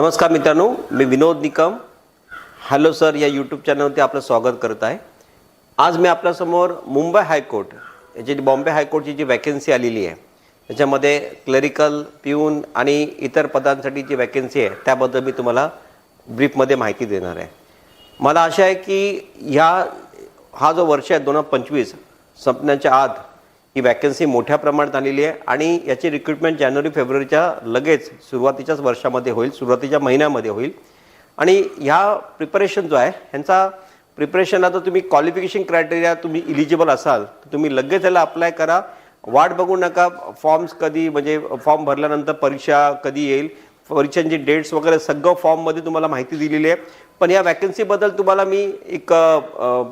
नमस्कार मित्रांनो, मी विनोद Nikam hello sir या यूट्यूब चॅनलवरती आपलं स्वागत करत आहे। आज मी आपल्यासमोर मुंबई हायकोर्ट याची बॉम्बे हायकोर्टची जी वॅकन्सी आलेली आहे त्याच्यामध्ये क्लरिकल पिऊन आणि इतर पदांसाठी जी वॅकन्सी आहे त्याबद्दल मी तुम्हाला ब्रीफमध्ये माहिती देणार आहे। मला आशा आहे की हा जो वर्ष आहे 2025 संपण्याच्या आत ही वॅकन्सी मोठ्या प्रमाणात आलेली आहे आणि याची रिक्रुटमेंट जानेवारी फेब्रुवारीच्या लगेच सुरुवातीच्याच वर्षामध्ये होईल, सुरुवातीच्या महिन्यामध्ये होईल। आणि ह्या प्रिपरेशन जो आहे ह्यांचा प्रिपरेशनला तर तुम्ही क्वालिफिकेशन क्रायटेरिया तुम्ही इलिजिबल असाल तर तुम्ही लगेच त्याला अप्लाय करा, वाट बघू नका। फॉर्म्स कधी म्हणजे फॉर्म भरल्यानंतर परीक्षा कधी येईल, परीक्षांची डेट्स वगैरे सगळं फॉर्ममध्ये तुम्हाला माहिती दिलेली आहे। पण या वॅकन्सीबद्दल तुम्हाला मी एक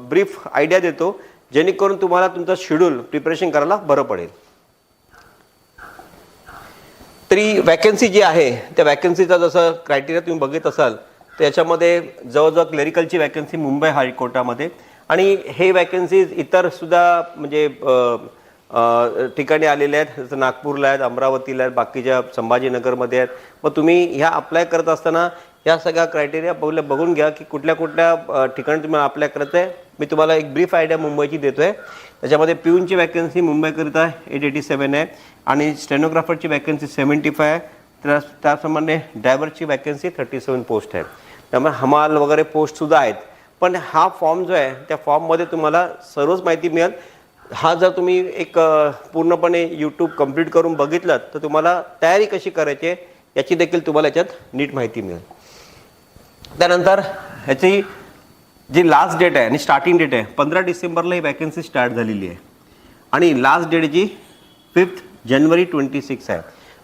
ब्रीफ आयडिया देतो जेणेकरून तुम्हाला तुमचं शेड्यूल प्रिपरेशन करायला बरं पडेल। तरी वॅकन्सी जी आहे त्या वॅकन्सीचा जसं क्रायटेरिया तुम्ही बघत असाल तर याच्यामध्ये जवळजवळ क्लरिकलची वॅकन्सी मुंबई हायकोर्टामध्ये आणि हे वॅकन्सीज इतर सुद्धा म्हणजे ठिकाणी आलेले आहेत, जसं नागपूरला आहेत, अमरावतीला आहेत, बाकीच्या संभाजीनगरमध्ये आहेत। मग तुम्ही ह्या अप्लाय करत असताना या सगळ्या क्रायटेरिया बघून घ्या की कुठल्या कुठल्या ठिकाणी तुम्हाला अप्लाय करायचं आहे। मी तुम्हाला एक ब्रीफ आयडिया मुंबईची देतोय। त्याच्यामध्ये पिऊनची वॅकन्सी मुंबईकरिता 887 आहे आणि स्टेनोग्राफरची वॅकन्सी 75 आहे। त्याप्रमाणे ड्रायव्हरची वॅकन्सी 37 पोस्ट आहे। त्यामुळे हमाल वगैरे पोस्टसुद्धा आहेत। पण हा फॉर्म जो आहे त्या फॉर्ममध्ये तुम्हाला सर्वच माहिती मिळेल। हा जर तुम्ही एक पूर्णपणे यूट्यूब कंप्लीट करून बघितलं तर तुम्हाला तयारी कशी करायची आहे याची देखील तुम्हाला याच्यात नीट माहिती मिळेल। त्यानंतर ह्याची जी लास्ट डेट आहे आणि स्टार्टिंग डेट आहे 15 डिसेंबरला ही वॅकन्सी स्टार्ट झालेली आहे आणि लास्ट डेट जी 5 जानेवारी 26 आहे।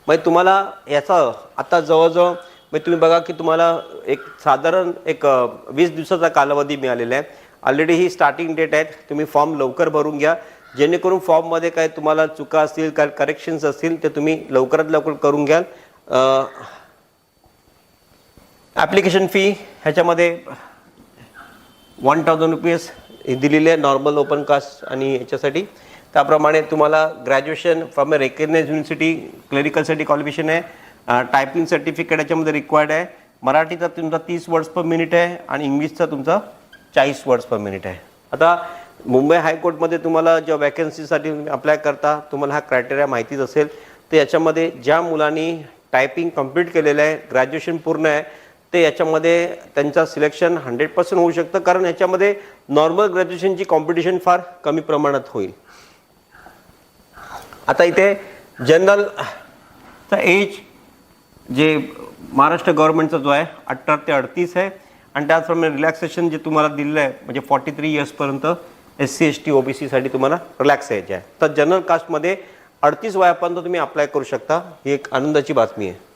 मग तुम्हाला याचा आता जवळजवळ मग तुम्ही बघा की तुम्हाला एक साधारण 20 दिवसाचा कालावधी मिळालेला आहे। ऑलरेडी ही स्टार्टिंग डेट आहे, तुम्ही फॉर्म लवकर भरून घ्या जेणेकरून फॉर्ममध्ये काय तुम्हाला चुका असतील काय करेक्शन्स असतील ते तुम्ही लवकरात लवकर करून घ्याल। ॲप्लिकेशन फी ह्याच्यामध्ये 1000 रुपीज दिलेले आहे नॉर्मल ओपन कास्ट आणि याच्यासाठी। त्याप्रमाणे तुम्हाला graduation from a recognised university क्लरिकलसाठी क्वालिफिकेशन आहे, टायपिंग सर्टिफिकेट याच्यामध्ये रिक्वायर्ड आहे, मराठीचा तुमचा 30 वर्ड्स पर मिनिट आहे आणि इंग्लिशचा तुमचा 40 वर्ड्स पर मिनिट आहे। आता मुंबई हायकोर्टमध्ये तुम्हाला ज्या वॅकन्सीसाठी तुम्ही अप्लाय करता तुम्हाला हा क्रायटेरिया माहितीच असेल। तर याच्यामध्ये ज्या मुलांनी टायपिंग कंप्लीट केलेलं आहे, ग्रॅज्युएशन पूर्ण आहे, ते याच्यामध्ये त्यांचा सिलेक्शन 100% होऊ शकतं, कारण याच्यामध्ये नॉर्मल ग्रॅज्युएशनची कॉम्पिटिशन फार कमी प्रमाणात होईल। आता इथे जनरलचा एज जे महाराष्ट्र गव्हर्नमेंटचा जो आहे 18 ते 38 आहे आणि त्याचप्रमाणे रिलॅक्सेशन जे तुम्हाला दिलेलं आहे म्हणजे 43 इयर्सपर्यंत SC ST OBC साठी तुम्हाला रिलॅक्स यायचे आहे। तर जनरल कास्टमध्ये 38 वयापर्यंत तुम्ही अप्लाय करू शकता, ही एक आनंदाची बातमी आहे।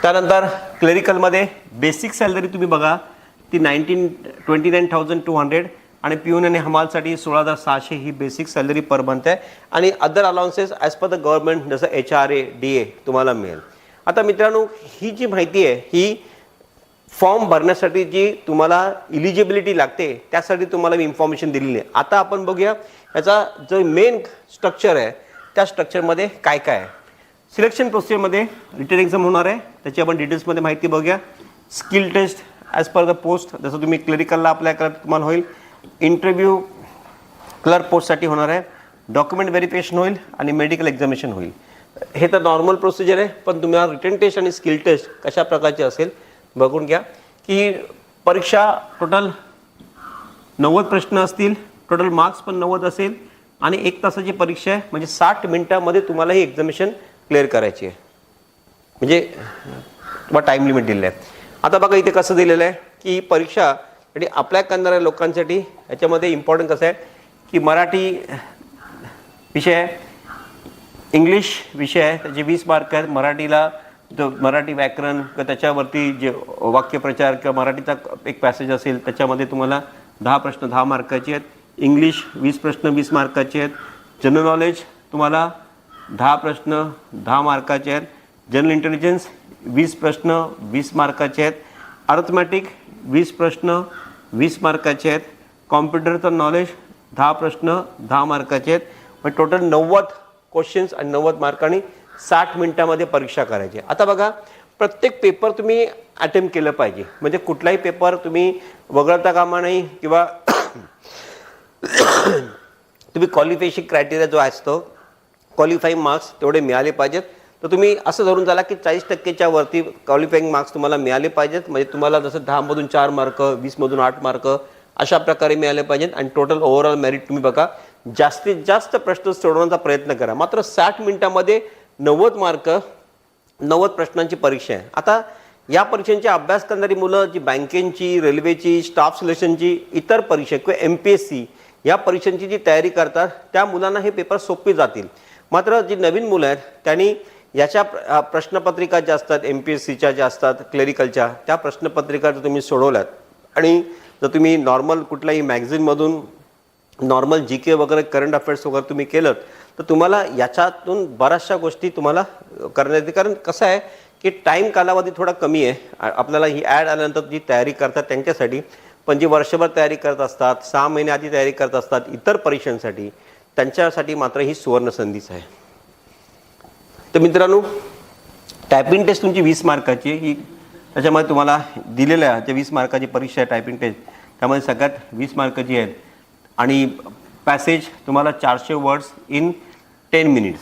त्यानंतर क्लरिकलमध्ये बेसिक सॅलरी तुम्ही बघा ती 29,200 आणि पिऊन आणि हमालसाठी 16,600 ही बेसिक सॅलरी पर मंथ आहे आणि other allowances as per the government जसं HRA DA तुम्हाला मिळेल। आता मित्रांनो ही जी माहिती आहे ही फॉर्म भरण्यासाठी जी तुम्हाला इलिजिबिलिटी लागते त्यासाठी तुम्हाला मी इन्फॉर्मेशन दिलेली आहे। आता आपण बघूया याचा जो मेन स्ट्रक्चर आहे त्या स्ट्रक्चरमध्ये काय काय आहे। सिलेक्शन प्रोसिजरमध्ये रिटन एक्झाम होणार आहे, त्याची आपण डिटेल्समध्ये माहिती बघूया। Skill test as per the post जसं तुम्ही क्लरिकलला अप्लाय करत तुम्हाला होईल, इंटरव्ह्यू क्लर्क पोस्टसाठी होणार आहे, डॉक्युमेंट व्हेरिफिकेशन होईल आणि मेडिकल एक्झामिनेशन होईल। हे तर नॉर्मल प्रोसिजर आहे, पण तुम्हाला रिटन टेस्ट आणि स्किल टेस्ट कशा प्रकारची असेल बघून घ्या की परीक्षा टोटल 90 प्रश्न असतील, टोटल मार्क्स पण 90 असेल आणि 1 तासाची परीक्षा आहे म्हणजे 60 मिनिटामध्ये तुम्हाला ही एक्झामिनेशन क्लिअर करायची आहे, म्हणजे तुम्हाला टाईम लिमिट दिलेलं आहे। आता बघा इथे कसं दिलेलं आहे की परीक्षा आणि अप्लाय करणाऱ्या लोकांसाठी याच्यामध्ये इम्पॉर्टंट कसं आहे की मराठी विषय आहे, इंग्लिश विषय आहे त्याचे 20 मार्क आहेत, मराठीला जो मराठी व्याकरण किंवा त्याच्यावरती जे वाक्यप्रचार किंवा मराठीचा एक पॅसेज असेल त्याच्यामध्ये तुम्हाला 10 प्रश्न 10 मार्काचे आहेत, इंग्लिश 20 प्रश्न 20 मार्काचे आहेत, जनरल नॉलेज तुम्हाला 10 प्रश्न 10 मार्काचे आहेत, जनरल इंटेलिजन्स 20 प्रश्न 20 मार्काचे आहेत, अर्थमॅटिक 20 प्रश्न 20 मार्काचे आहेत, कॉम्प्युटरचं नॉलेज 10 प्रश्न 10 मार्काचे आहेत, मग टोटल 90 क्वेश्चन्स आणि 90 मार्कांनी 60 मिनिटांमध्ये परीक्षा करायची। आता बघा प्रत्येक पेपर तुम्ही अटेम्प्ट केलं पाहिजे. म्हणजे कुठलाही पेपर तुम्ही वगळता कामा नाही किंवा तुम्ही क्वालिफिकेशन क्रायटेरिया जो असतो क्वालिफाईंग मार्क्स तेवढे मिळाले पाहिजेत. तर तुम्ही असं धरून झाला की 40% वरती क्वालिफाईंग मार्क्स तुम्हाला मिळाले पाहिजेत. म्हणजे तुम्हाला जसं 10मधून 4 मार्क, 20मधून 8 मार्क अशा प्रकारे मिळाले पाहिजेत. आणि टोटल ओव्हरऑल मेरिट तुम्ही बघा, जास्तीत जास्त प्रश्न सोडवण्याचा प्रयत्न करा. मात्र 60 मिनिटामध्ये 90 मार्क, 90 प्रश्नांची परीक्षा आहे. आता या परीक्षांची अभ्यास करणारी मुलं जी बँकेची, रेल्वेची, स्टाफ सिलेक्शनची, इतर परीक्षा किंवा MPSC या परीक्षांची जी तयारी करतात त्या मुलांना हे पेपर सोपे जातील. मात्र जी नवीन मुलं आहेत त्यांनी याच्या प्रश्नपत्रिका ज्या असतात MPSCच्या ज्या असतात क्लेरिकलच्या, त्या प्रश्नपत्रिका जर तुम्ही सोडवल्यात आणि जर तुम्ही नॉर्मल कुठल्याही मॅगझिनमधून नॉर्मल GK वगैरे करंट अफेअर्स वगैरे तुम्ही केलं तर तुम्हाला याच्यातून बऱ्याचशा गोष्टी तुम्हाला करण्यात येते. कारण कसं आहे की टाईम कालावधी थोडा कमी आहे आपल्याला ही ॲड आल्यानंतर जी तयारी करतात त्यांच्यासाठी. पण जी वर्षभर तयारी करत असतात, 6 महिने आधी तयारी करत असतात इतर परीक्षांसाठी, त्यांच्यासाठी मात्र ही सुवर्ण संधीच आहे. तर मित्रांनो, टायपिंग टेस्ट तुमची 20 मार्काची ही, त्याच्यामध्ये तुम्हाला दिलेल्या ज्या 20 मार्काची परीक्षा आहे टायपिंग टेस्ट, त्यामध्ये सगळ्यात 20 मार्काची आहेत. आणि पॅसेज तुम्हाला 400 वर्ड्स इन 10 मिनिट्स,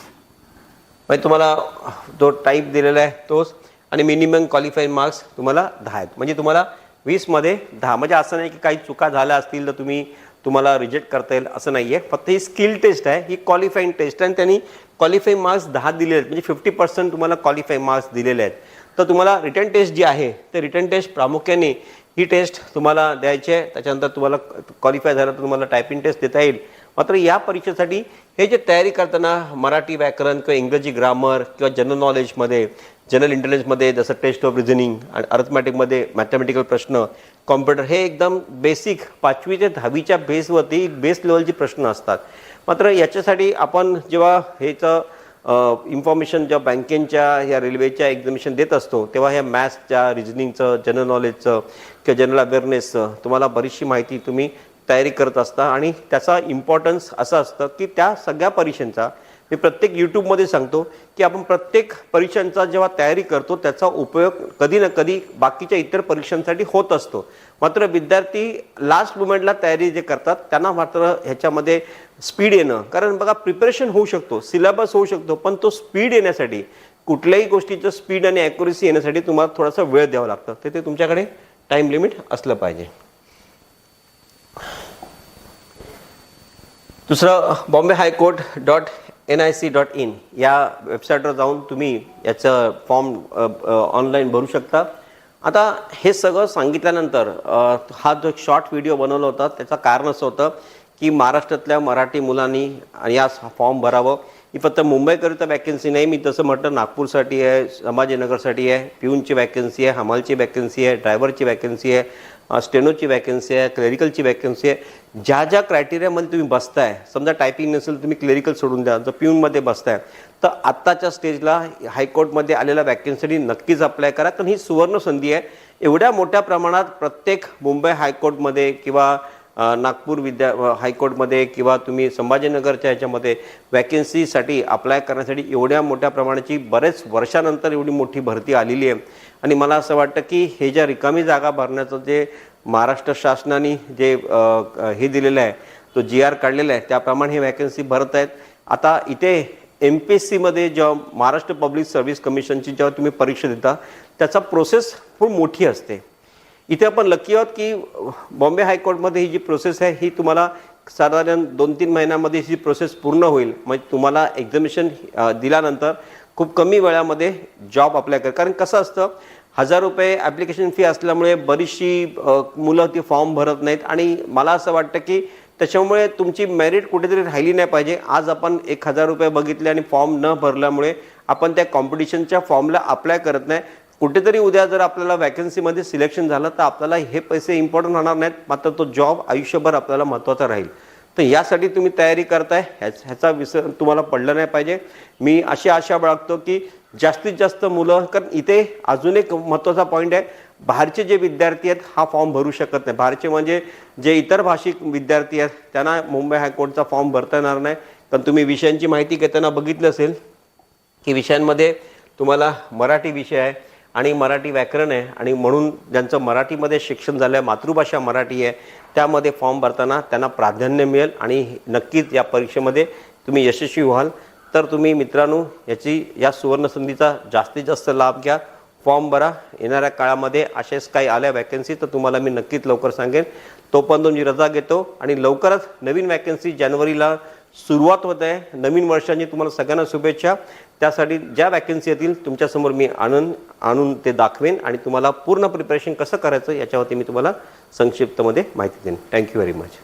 म्हणजे तुम्हाला जो टाईप दिलेला आहे तोच. आणि मिनिमम क्वालिफाईंग मार्क्स तुम्हाला 10 आहेत. म्हणजे तुम्हाला 20मध्ये 10. म्हणजे असं नाही की काही चुका झाल्या असतील तर तुम्हाला रिजेक्ट करता येईल असं नाही आहे. फक्त ही स्किल टेस्ट आहे, ही क्वालिफाईंग टेस्ट आहे. आणि त्यांनी क्वालिफाईंग मार्क्स 10 दिलेले आहेत. म्हणजे 50% तुम्हाला क्वालिफाईंग मार्क्स दिलेले आहेत. तर तुम्हाला रिटर्न टेस्ट जी आहे ते रिटर्न टेस्ट प्रामुख्याने ही टेस्ट तुम्हाला द्यायची आहे. त्याच्यानंतर तुम्हाला क्वालिफाय झालं तर तुम्हाला टायपिंग टेस्ट देता येईल. मात्र या परीक्षेसाठी हे जे तयारी करताना मराठी व्याकरण किंवा इंग्रजी ग्रामर किंवा जनरल नॉलेजमध्ये, जनरल इंटेलिजन्समध्ये जसं टेस्ट ऑफ रिझनिंग आणि अर्थमॅटिकमध्ये मॅथमॅटिकल प्रश्न, कॉम्प्युटर, हे एकदम बेसिक 5वी ते 10वीच्या बेसवरती बेस लेवलचे प्रश्न असतात. मात्र याच्यासाठी आपण जेव्हा ह्याचं इन्फॉर्मेशन जेव्हा बँकेच्या या रेल्वेच्या एक्झामिनेशन देत असतो तेव्हा ह्या मॅथ्सच्या, रिझनिंगचं, जनरल नॉलेजचं किंवा जनरल अवेअरनेसचं तुम्हाला बरीचशी माहिती तुम्ही तयारी करत असता. आणि त्याचा इम्पॉर्टन्स असं असतं की त्या सगळ्या परीक्षांचा मी प्रत्येक यूट्यूबमध्ये सांगतो की आपण प्रत्येक परीक्षांचा जेव्हा तयारी करतो त्याचा उपयोग कधी ना कधी बाकीच्या इतर परीक्षांसाठी होत असतो. मात्र विद्यार्थी लास्ट मोमेंटला तयारी जे करतात त्यांना मात्र ह्याच्यामध्ये स्पीड येणं, कारण बघा प्रिपरेशन होऊ शकतो, सिलेबस होऊ शकतो, पण तो स्पीड येण्यासाठी, कुठल्याही गोष्टीचं स्पीड आणि ॲक्युरेसी येण्यासाठी तुम्हाला थोडासा वेळ द्यावा लागतं. ते तुमच्याकडे टाईम लिमिट असलं पाहिजे. दुसरं, bombay.highcourt.nic.in या वेबसाईटवर जाऊन तुम्ही याचं फॉर्म ऑनलाईन भरू शकता. आता हे सगळं सांगितल्यानंतर हा जो शॉर्ट व्हिडिओ बनवला होता त्याचं कारण असं होतं की महाराष्ट्रातल्या मराठी मुलांनी या फॉर्म भरावं. ही फक्त मुंबईकरिता वॅकन्सी नाही, मी तसं म्हटलं नागपूरसाठी आहे, संभाजीनगरसाठी आहे, पिऊनची वॅकन्सी आहे, हमालची वॅकन्सी आहे, ड्रायव्हरची वॅकन्सी आहे, स्टेनोची वॅकन्सी आहे, क्लेरिकलची वॅकन्सी आहे. ज्या ज्या क्रायटेरियामध्ये तुम्ही बसताय, समजा टायपिंग नसेल तुम्ही क्लेरिकल सोडून द्या, जर पिऊनमध्ये बसताय तर आत्ताच्या स्टेजला हायकोर्टमध्ये आलेल्या वॅकन्सीसाठी नक्कीच अप्लाय करा. कारण ही सुवर्ण संधी आहे. एवढ्या मोठ्या प्रमाणात प्रत्येक मुंबई हायकोर्टमध्ये किंवा नागपूर हायकोर्टमध्ये किंवा तुम्ही संभाजीनगरच्या ह्याच्यामध्ये वॅकन्सीसाठी अप्लाय करण्यासाठी एवढ्या मोठ्या प्रमाणाची बरेच वर्षानंतर एवढी मोठी भरती आलेली आहे. आणि मला असं वाटतं की हे ज्या रिकामी जागा भरण्याचं जे महाराष्ट्र शासनाने जे हे दिलेलं आहे, तो GR काढलेला आहे, त्याप्रमाणे हे वॅकन्सी भरत आहेत. आता इथे MPSCमध्ये जेव्हा महाराष्ट्र पब्लिक सर्व्हिस कमिशनची जेव्हा तुम्ही परीक्षा देता त्याचा प्रोसेस खूप मोठी असते. इथे आपण लकी आहोत की बॉम्बे हायकोर्टमध्ये ही जी प्रोसेस आहे ही तुम्हाला साधारण 2-3 महिन्यामध्ये ही प्रोसेस पूर्ण होईल. म्हणजे तुम्हाला एक्झामिनेशन दिल्यानंतर खूप कमी वेळामध्ये जॉब अप्लाय कर. कारण कसं असतं, 1000 रुपये ॲप्लिकेशन फी असल्यामुळे बरीचशी मुलं ती फॉर्म भरत नाहीत. आणि मला असं वाटतं की त्याच्यामुळे तुमची मेरिट कुठेतरी राहिली नाही पाहिजे. आज आपण 1000 रुपये बघितले आणि फॉर्म न भरल्यामुळे आपण त्या कॉम्पिटिशनच्या फॉर्मला अप्लाय करत नाही. कुठेतरी उद्या जर आपल्याला वॅकन्सीमध्ये सिलेक्शन झालं तर आपल्याला हे पैसे इम्पॉर्टंट होणार नाहीत, मात्र तो जॉब आयुष्यभर आपल्याला महत्त्वाचा राहील. तर यासाठी तुम्ही तयारी करताय, ह्याचा विसर तुम्हाला पडला नाही पाहिजे. मी अशी आशा बाळगतो की जास्तीत जास्त मुलं, कारण इथे अजून एक महत्त्वाचा पॉईंट आहे, बाहेरचे जे विद्यार्थी आहेत हा फॉर्म भरू शकत नाही. बाहेरचे म्हणजे जे इतर भाषिक विद्यार्थी आहेत त्यांना मुंबई हायकोर्टचा फॉर्म भरता येणार नाही. कारण तुम्ही विषयांची माहिती घेताना बघितलं असेल की विषयांमध्ये तुम्हाला मराठी विषय आहे आणि मराठी व्याकरण आहे आणि म्हणून ज्यांचं मराठीमध्ये शिक्षण झालं आहे, मातृभाषा मराठी आहे, त्यामध्ये फॉर्म भरताना त्यांना प्राधान्य मिळेल आणि नक्कीच या परीक्षेमध्ये तुम्ही यशस्वी व्हाल. तर तुम्ही मित्रांनो या सुवर्णसंधीचा जास्तीत जास्त लाभ घ्या. फॉर्म भरा. येणाऱ्या काळामध्ये असेच काही आल्या वॅकन्सी तर तुम्हाला मी नक्कीच लवकर सांगेन. तोपर्यंत मी रजा घेतो आणि लवकरच नवीन वॅकन्सी जानेवारीला सुरुवात होत आहे. नवीन वर्षाची तुम्हाला सगळ्यांना शुभेच्छा. त्यासाठी ज्या वॅकन्सी येतील तुमच्यासमोर मी आणून ते दाखवेन आणि तुम्हाला पूर्ण प्रिपरेशन कसं करायचं याच्यावरती मी तुम्हाला संक्षिप्तमध्ये माहिती देईन. Thank you very much.